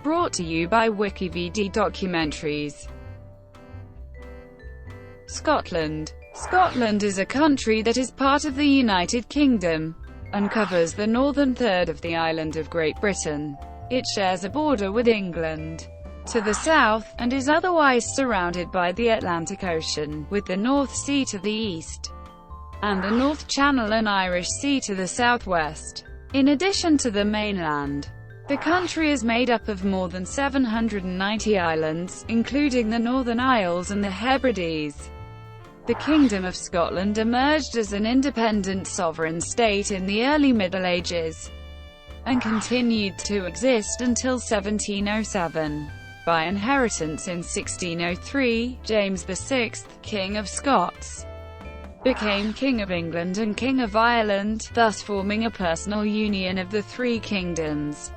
Brought to you by WikiVidi documentaries. Scotland. Scotland is a country that is part of the United Kingdom, and covers the northern third of the island of Great Britain. It shares a border with England to the south, and is otherwise surrounded by the Atlantic Ocean, with the North Sea to the east, and the North Channel and Irish Sea to the southwest. In addition to the mainland, the country is made up of more than 790 islands, including the Northern Isles and the Hebrides. The Kingdom of Scotland emerged as an independent sovereign state in the early Middle Ages, and continued to exist until 1707. By inheritance in 1603, James VI, King of Scots, became King of England and King of Ireland, thus forming a personal union of the three kingdoms.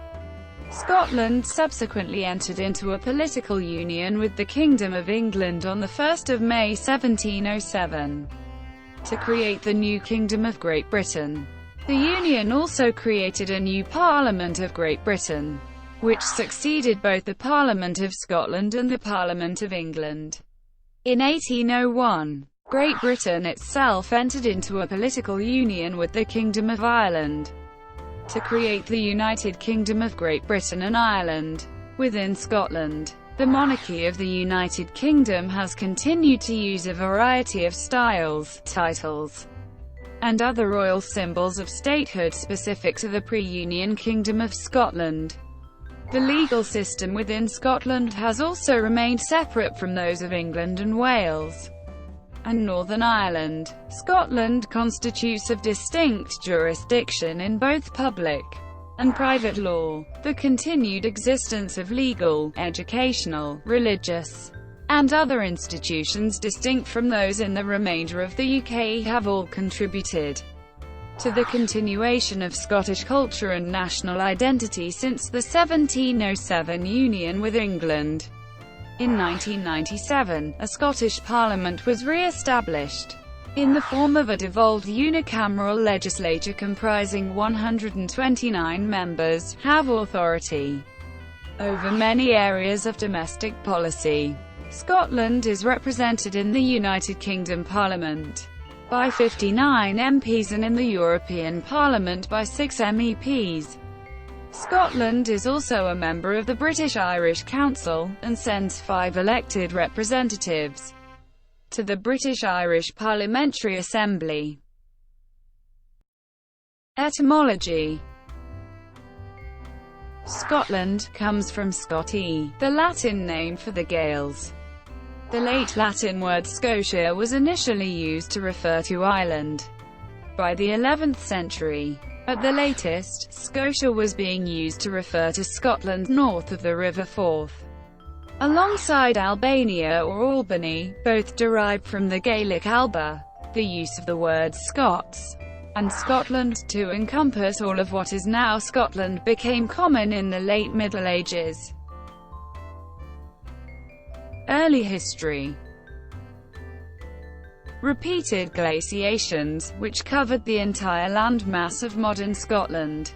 Scotland subsequently entered into a political union with the Kingdom of England on 1 May 1707, to create the new Kingdom of Great Britain. The union also created a new Parliament of Great Britain, which succeeded both the Parliament of Scotland and the Parliament of England. In 1801, Great Britain itself entered into a political union with the Kingdom of Ireland, to create the United Kingdom of Great Britain and Ireland. Within Scotland, the monarchy of the United Kingdom has continued to use a variety of styles, titles, and other royal symbols of statehood specific to the pre-Union Kingdom of Scotland. The legal system within Scotland has also remained separate from those of England and Wales and Northern Ireland. Scotland constitutes a distinct jurisdiction in both public and private law. The continued existence of legal, educational, religious, and other institutions distinct from those in the remainder of the UK have all contributed to the continuation of Scottish culture and national identity since the 1707 union with England. In 1997, a Scottish Parliament was re-established, in the form of a devolved unicameral legislature comprising 129 members, have authority over many areas of domestic policy. Scotland is represented in the United Kingdom Parliament by 59 MPs and in the European Parliament by 6 MEPs. Scotland is also a member of the British-Irish Council, and sends 5 elected representatives to the British-Irish Parliamentary Assembly. Etymology. Scotland comes from Scotti, the Latin name for the Gaels. The late Latin word Scotia was initially used to refer to Ireland. By the 11th century, at the latest, Scotia was being used to refer to Scotland north of the River Forth, alongside Albania or Albany, both derived from the Gaelic Alba. The use of the words Scots and Scotland to encompass all of what is now Scotland became common in the late Middle Ages. Early history. Repeated glaciations, which covered the entire landmass of modern Scotland,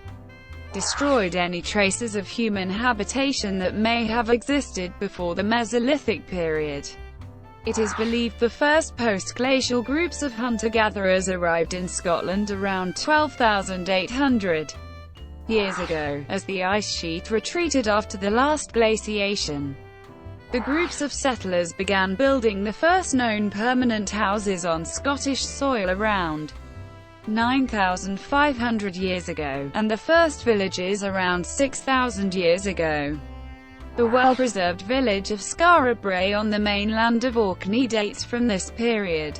destroyed any traces of human habitation that may have existed before the Mesolithic period. It is believed the first post-glacial groups of hunter-gatherers arrived in Scotland around 12,800 years ago, as the ice sheet retreated after the last glaciation. The groups of settlers began building the first known permanent houses on Scottish soil around 9,500 years ago, and the first villages around 6,000 years ago. The well-preserved village of Skara Brae on the mainland of Orkney dates from this period.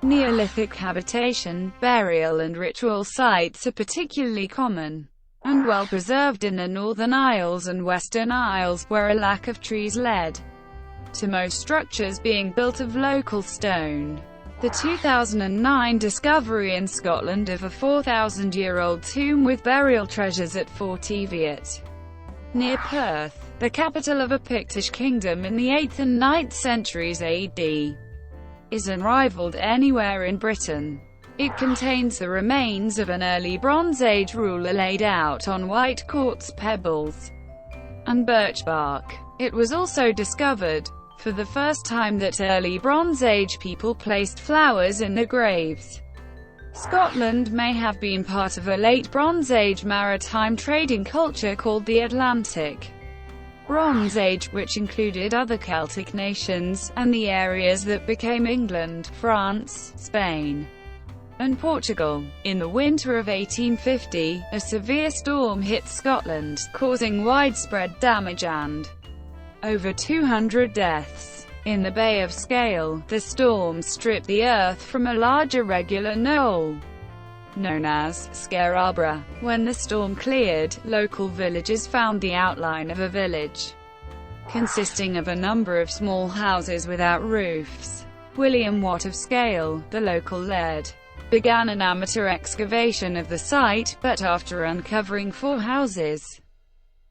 Neolithic habitation, burial and ritual sites are particularly common and well preserved in the Northern Isles and Western Isles, where a lack of trees led to most structures being built of local stone. The 2009 discovery in Scotland of a 4,000-year-old tomb with burial treasures at Fort Teviot, near Perth, the capital of a Pictish kingdom in the 8th and 9th centuries AD, is unrivaled anywhere in Britain. It contains the remains of an early Bronze Age ruler laid out on white quartz pebbles. and birch bark. It was also discovered, for the first time, that early Bronze Age people placed flowers in their graves. Scotland may have been part of a late Bronze Age maritime trading culture called the Atlantic Bronze Age, which included other Celtic nations, and the areas that became England, France, Spain, and Portugal. In the winter of 1850, a severe storm hit Scotland, causing widespread damage and over 200 deaths. In the Bay of Scale, the storm stripped the earth from a large irregular knoll known as Scarabra. When the storm cleared, local villagers found the outline of a village consisting of a number of small houses without roofs. William Watt of Scale, the local laird, began an amateur excavation of the site, but after uncovering 4 houses,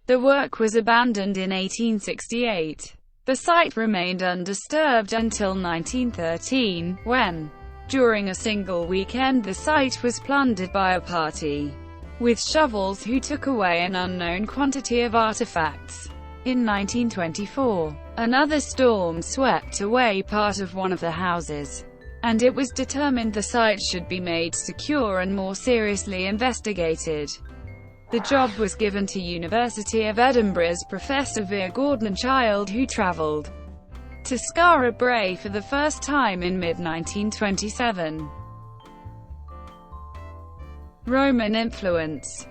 the work was abandoned in 1868. The site remained undisturbed until 1913, when, during a single weekend, the site was plundered by a party with shovels who took away an unknown quantity of artifacts. In 1924, another storm swept away part of one of the houses, and it was determined the site should be made secure and more seriously investigated. The job was given to University of Edinburgh's Professor Vir Gordon-Childe, who travelled to Skara Brae for the first time in mid-1927. Roman influence.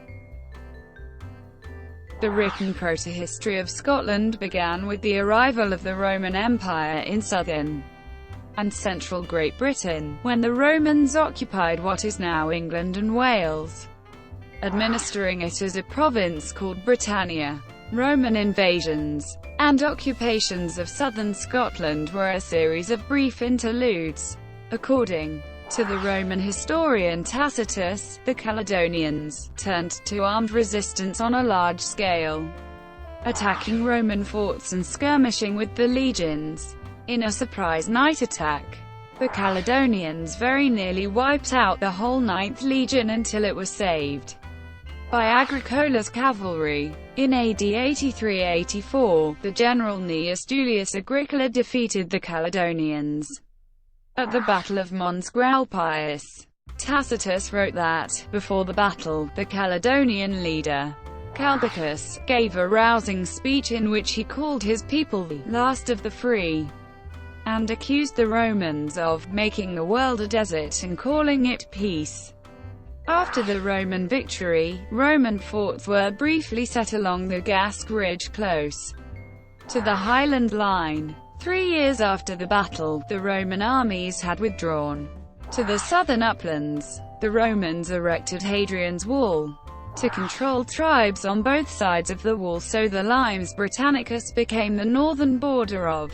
The written proto-history of Scotland began with the arrival of the Roman Empire in southern and central Great Britain, when the Romans occupied what is now England and Wales, administering it as a province called Britannia. Roman invasions and occupations of southern Scotland were a series of brief interludes. According to the Roman historian Tacitus, the Caledonians turned to armed resistance on a large scale, attacking Roman forts and skirmishing with the legions. In a surprise night attack, the Caledonians very nearly wiped out the whole 9th Legion until it was saved by Agricola's cavalry. In AD 83–84, the general Gnaeus Julius Agricola defeated the Caledonians at the Battle of Mons Graupius. Tacitus wrote that, before the battle, the Caledonian leader, Calbicus, gave a rousing speech in which he called his people the last of the free, and accused the Romans of making the world a desert and calling it peace. After the Roman victory, Roman forts were briefly set along the Gasque Ridge close to the Highland Line. 3 years after the battle, the Roman armies had withdrawn to the southern uplands. The Romans erected Hadrian's Wall to control tribes on both sides of the wall, so the Limes Britannicus became the northern border of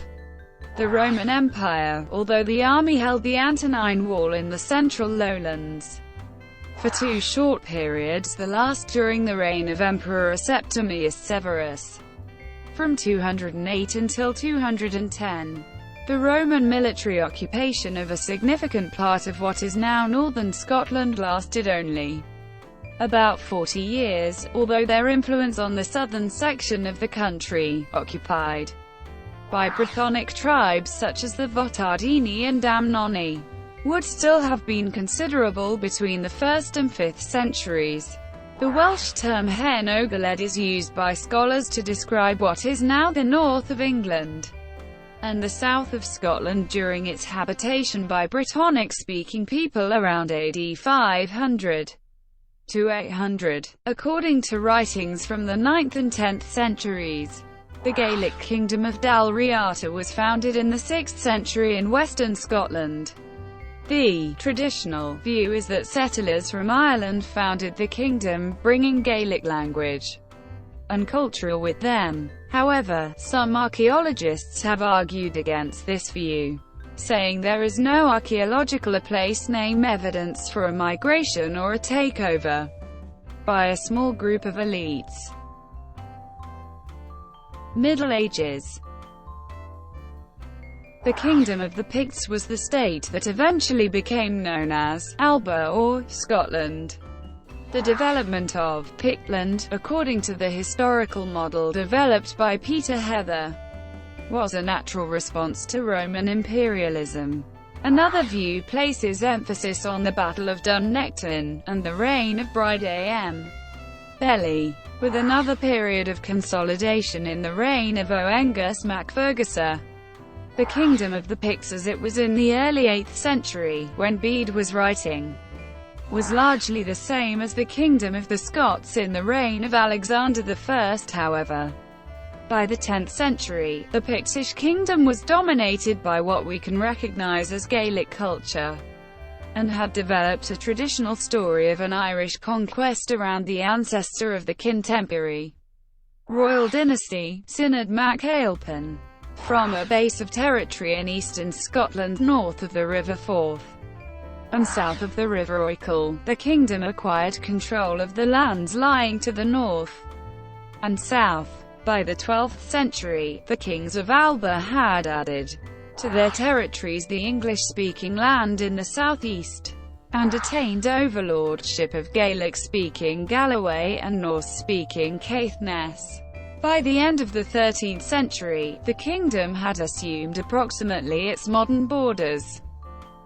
the Roman Empire, although the army held the Antonine Wall in the central lowlands for 2 short periods, the last during the reign of Emperor Septimius Severus, from 208 until 210. The Roman military occupation of a significant part of what is now northern Scotland lasted only about 40 years, although their influence on the southern section of the country, occupied by Brythonic tribes such as the Votardini and Damnoni, would still have been considerable between the 1st and 5th centuries. The Welsh term Hen Ogledd is used by scholars to describe what is now the north of England and the south of Scotland during its habitation by Brittonic-speaking people around AD 500 to 800. According to writings from the 9th and 10th centuries, the Gaelic kingdom of Dalriata was founded in the 6th century in western Scotland. The traditional view is that settlers from Ireland founded the kingdom, bringing Gaelic language and culture with them. However, some archaeologists have argued against this view, saying there is no archaeological place name evidence for a migration or a takeover by a small group of elites. Middle Ages. The Kingdom of the Picts was the state that eventually became known as Alba or Scotland. The development of Pictland, according to the historical model developed by Peter Heather, was a natural response to Roman imperialism. Another view places emphasis on the Battle of Dunnectan, and the reign of Bride Am Belly, with another period of consolidation in the reign of Oengus mac Fergusa. The kingdom of the Picts as it was in the early 8th century, when Bede was writing, was largely the same as the kingdom of the Scots in the reign of Alexander I. However, by the 10th century, the Pictish kingdom was dominated by what we can recognize as Gaelic culture, and had developed a traditional story of an Irish conquest around the ancestor of the contemporary royal dynasty, Synod mac Ailpin. From a base of territory in eastern Scotland north of the River Forth and south of the River Ochil, the kingdom acquired control of the lands lying to the north and south. By the 12th century, the kings of Alba had added to their territories the English-speaking land in the southeast, and attained overlordship of Gaelic-speaking Galloway and Norse-speaking Caithness. By the end of the 13th century, the kingdom had assumed approximately its modern borders.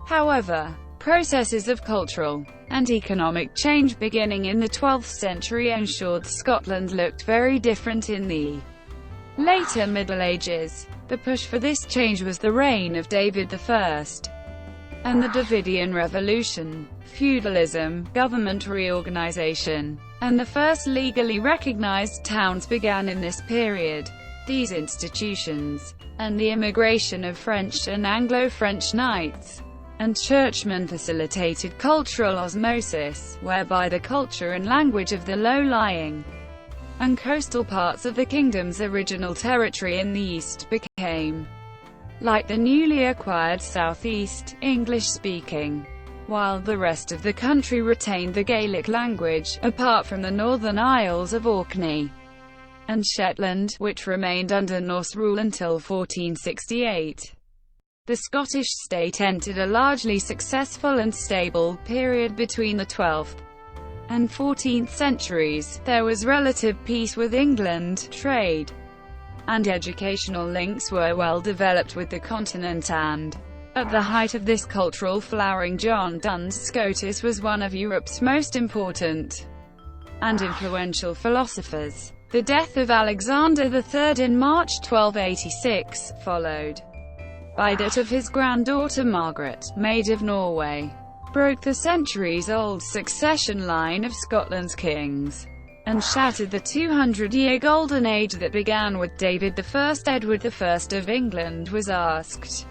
However, processes of cultural and economic change beginning in the 12th century ensured Scotland looked very different in the later Middle Ages. The push for this change was the reign of David I and the Davidian Revolution, feudalism, government reorganization, and the first legally recognized towns began in this period. These institutions, and the immigration of French and Anglo-French knights and churchmen facilitated cultural osmosis, whereby the culture and language of the low-lying and coastal parts of the kingdom's original territory in the east became, like the newly acquired southeast, English-speaking, while the rest of the country retained the Gaelic language, apart from the northern Isles of Orkney and Shetland, which remained under Norse rule until 1468. The Scottish state entered a largely successful and stable period between the 12th and 14th centuries. There was relative peace with England, trade and educational links were well developed with the continent, and at the height of this cultural flowering, John Duns Scotus was one of Europe's most important and influential philosophers. The death of Alexander III in March 1286, followed by that of his granddaughter Margaret, Maid of Norway, broke the centuries-old succession line of Scotland's kings, and shattered the 200-year golden age that began with David I. Edward I of England was asked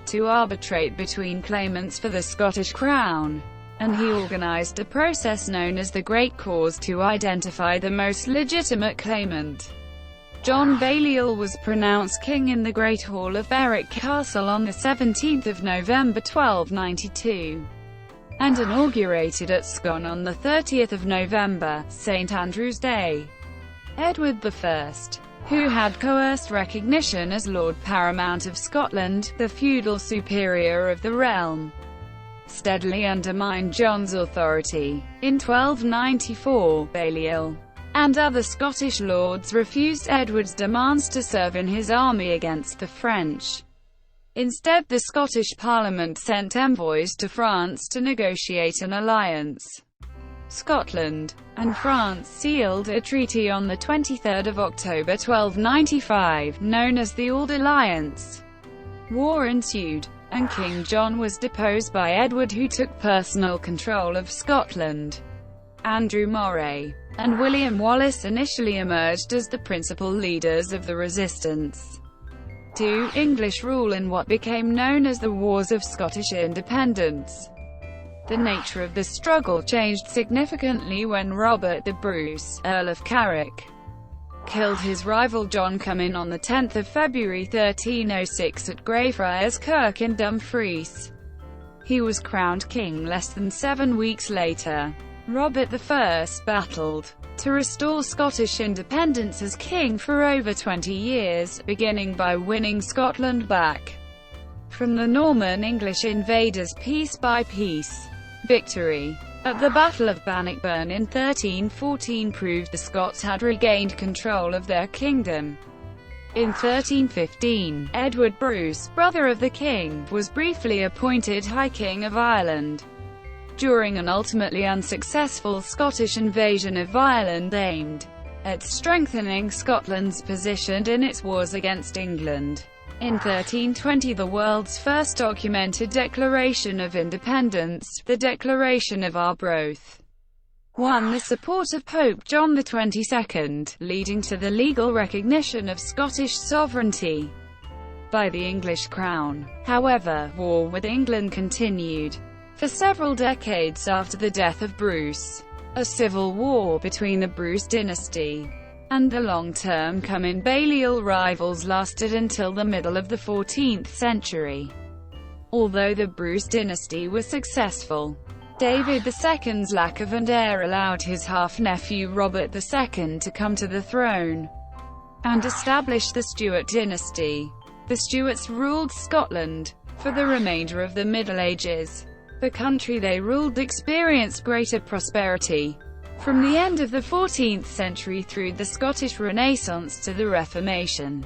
to arbitrate between claimants for the Scottish crown, and he organised a process known as the Great Cause to identify the most legitimate claimant. John Balliol was pronounced king in the Great Hall of Berwick Castle on 17 November 1292, and inaugurated at Scone on 30 November, St Andrew's Day. Edward I, who had coerced recognition as Lord Paramount of Scotland, the feudal superior of the realm, steadily undermined John's authority. In 1294, Balliol and other Scottish lords refused Edward's demands to serve in his army against the French. Instead, the Scottish Parliament sent envoys to France to negotiate an alliance. Scotland and France sealed a treaty on 23 October 1295, known as the Auld Alliance. War ensued, and King John was deposed by Edward, who took personal control of Scotland. Andrew Moray and William Wallace initially emerged as the principal leaders of the resistance to English rule in what became known as the Wars of Scottish Independence. The nature of the struggle changed significantly when Robert the Bruce, Earl of Carrick, killed his rival John Comyn on 10 February 1306 at Greyfriars Kirk in Dumfries. He was crowned king less than 7 weeks later. Robert I battled to restore Scottish independence as king for over 20 years, beginning by winning Scotland back from the Norman English invaders piece by piece. Victory at the Battle of Bannockburn in 1314 proved the Scots had regained control of their kingdom. In 1315, Edward Bruce, brother of the king, was briefly appointed High King of Ireland. During an ultimately unsuccessful Scottish invasion of Ireland aimed at strengthening Scotland's position in its wars against England. In 1320, the world's first documented Declaration of Independence, the Declaration of Arbroath, won the support of Pope John XXII, leading to the legal recognition of Scottish sovereignty by the English crown. However, war with England continued for several decades after the death of Bruce. A civil war between the Bruce dynasty and the long-term Cummin-Balliol rivals lasted until the middle of the 14th century. Although the Bruce dynasty was successful, David II's lack of an heir allowed his half-nephew Robert II to come to the throne and establish the Stuart dynasty. The Stuarts ruled Scotland for the remainder of the Middle Ages. The country they ruled experienced greater prosperity from the end of the 14th century through the Scottish Renaissance to the Reformation.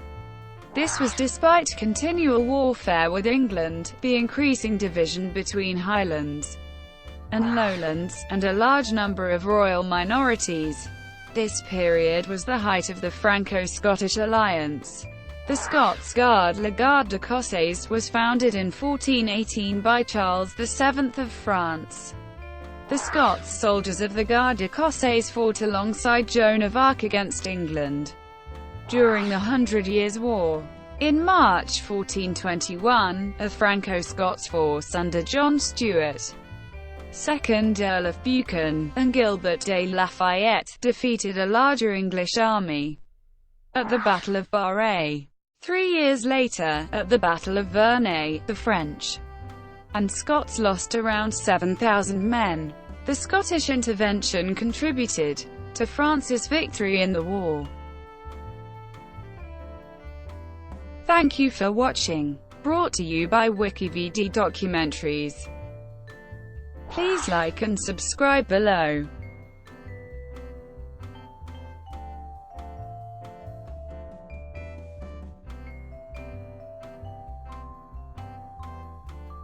This was despite continual warfare with England, the increasing division between Highlands and Lowlands, and a large number of royal minorities. This period was the height of the Franco-Scottish alliance. The Scots Guard, La Garde d'Écossais, was founded in 1418 by Charles VII of France. The Scots soldiers of the Garde d'Écossais fought alongside Joan of Arc against England during the Hundred Years' War. In March 1421, a Franco-Scots force under John Stuart, 2nd Earl of Buchan, and Gilbert de Lafayette, defeated a larger English army at the Battle of Barre. 3 years later, at the Battle of Vernay, the French and Scots lost around 7,000 men. The Scottish intervention contributed to France's victory in the war. Thank you for watching. Brought to you by WikiVidi Documentaries. Please like and subscribe below.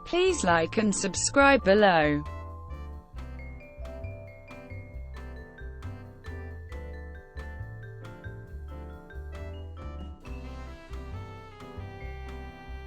Please like and subscribe below.